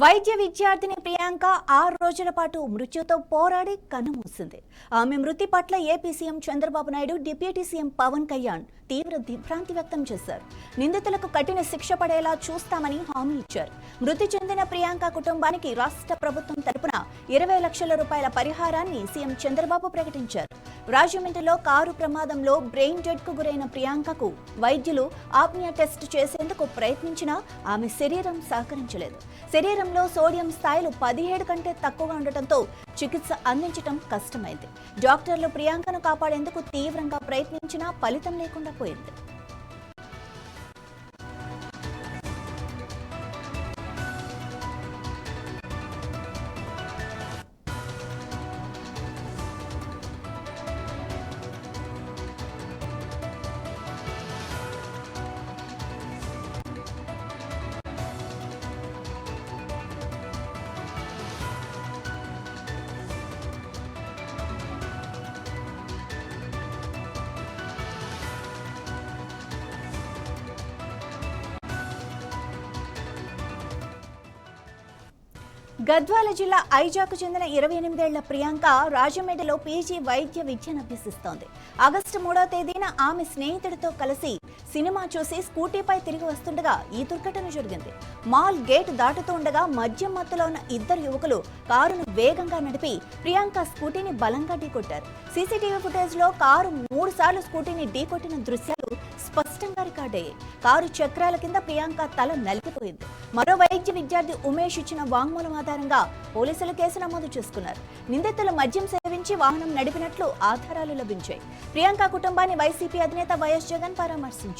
వైద్య విద్యార్థిని ప్రియాంక 6 రోజుల పాటు మృత్యుతో పోరాడి కన్నుమూసింది. ఆమె మృతి పట్ల AP CM Chandrababu Naidu, deputy CM Pawan Kalyan తీవ్ర దిగ్భ్రాంతి వ్యక్తం చేశారు. నిందితులకు కఠిన శిక్ష పడేలా చూస్తామని హామీ ఇచ్చారు. మృతి చెందిన ప్రియాంక కుటుంబానికి రాష్ట్ర ప్రభుత్వం తరపున 20 లక్షల రూపాయల పరిహారాన్ని సీఎం చంద్రబాబు ప్రకటించారు. రాజమండ్రిలో కారు ప్రమాదంలో బ్రెయిన్ డెడ్ కు గురైన ప్రియాంకకు వైద్యులు ఆప్నియా టెస్ట్ చేసేందుకు ప్రయత్నించినా ఆమె శరీరం సహకరించలేదు. శరీరంలో సోడియం స్థాయిలు 17 కంటే తక్కువగా ఉండటంతో చికిత్స అందించడం కష్టమైంది. డాక్టర్లు ప్రియాంకను కాపాడేందుకు తీవ్రంగా ప్రయత్నించినా ఫలితం లేకుండా పోయింది. గద్వాల జిల్లా ఐజాకు చెందిన 28 ఏళ్ల ప్రియాంక రాజమండ్రిలో పీజీ వైద్య విద్యను అభ్యసిస్తోంది. ఆగస్టు 3వ తేదీన ఆమె స్నేహితుడితో కలిసి సినిమా చూసి స్కూటీపై తిరిగి వస్తుండగా ఈ దుర్ఘటన జరిగింది. మాల్ గేట్ దాటుతూ ఉండగా మద్యం మత్తులో ఉన్న ఇద్దరు యువకులు కారును వేగంగా నడిపి ప్రియాంక స్కూటీని బలంగా ఢీకొట్టారు. సీసీటీవీ ఫుటేజ్ లో కారు 3 సార్లు స్కూటీని ఢీకొట్టిన దృశ్యాలు స్పష్టంగా రికార్డయ్యాయి. కారు చక్రాల కింద ప్రియాంక తల నలిగిపోయింది. మరో వైద్య విద్యార్థి ఉమేష్ ఇచ్చిన వాంగ్మూలం ఆధారంగా పోలీసులు కేసు నమోదు చేసుకున్నారు. నిందితులు మద్యం సేవించి వాహనం నడిపినట్లు ఆధారాలు లభించాయి. ప్రియాంక కుటుంబాన్ని వైసీపీ అధినేత వైఎస్ జగన్ పరామర్శించారు.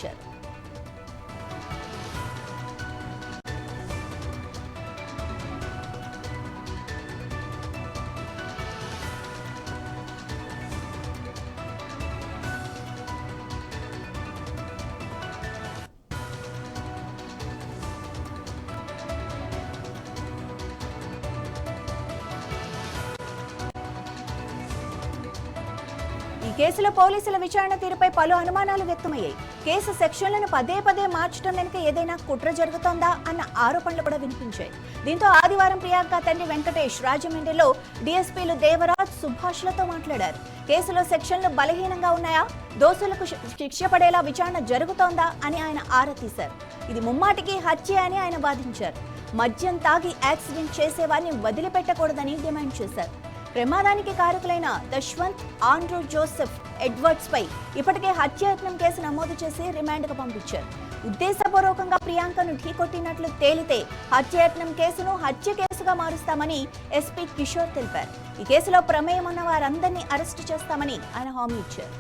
ఈ కేసులో పోలీసుల విచారణ తీరుపై పలు అనుమానాలు వ్యక్తమయ్యాయి. కేసు సెక్షన్లను పదే పదే మార్చడం వెనుక ఏదైనా కుట్ర జరుగుతోందా అన్న ఆరోపణలు కూడా వినిపించాయి. దీంతో ఆదివారం ప్రియాంక తండ్రి వెంకటేష్ రాజమండ్రిలో డీఎస్పీలు దేవరాజ్, సుభాష్లతో మాట్లాడారు. కేసులో సెక్షన్లు బలహీనంగా ఉన్నాయా, దోషులకు శిక్ష పడేలా విచారణ జరుగుతోందా అని ఆయన ఆరా తీశారు. ఇది ముమ్మాటికి హత్య అని ఆయన వాదించారు. మద్యం తాగి యాక్సిడెంట్ చేసేవారిని వదిలిపెట్టకూడదని డిమాండ్ చేశారు. ప్రమాదానికి కారకులైన దశ్వంత్, ఆండ్రూ జోసెఫ్ ఎడ్వర్డ్స్ పై ఇప్పటికే హత్యాయత్నం కేసు నమోదు చేసి రిమాండ్కు పంపించారు. ఉద్దేశపూర్వకంగా ప్రియాంకను ఢీకొట్టినట్లు తేలితే హత్యాయత్నం కేసును హత్య కేసుగా మారుస్తామని ఎస్పీ కిషోర్ తెలిపారు. ఈ కేసులో ప్రమేయం ఉన్న వారందరినీ అరెస్టు చేస్తామని ఆయన హామీ ఇచ్చారు.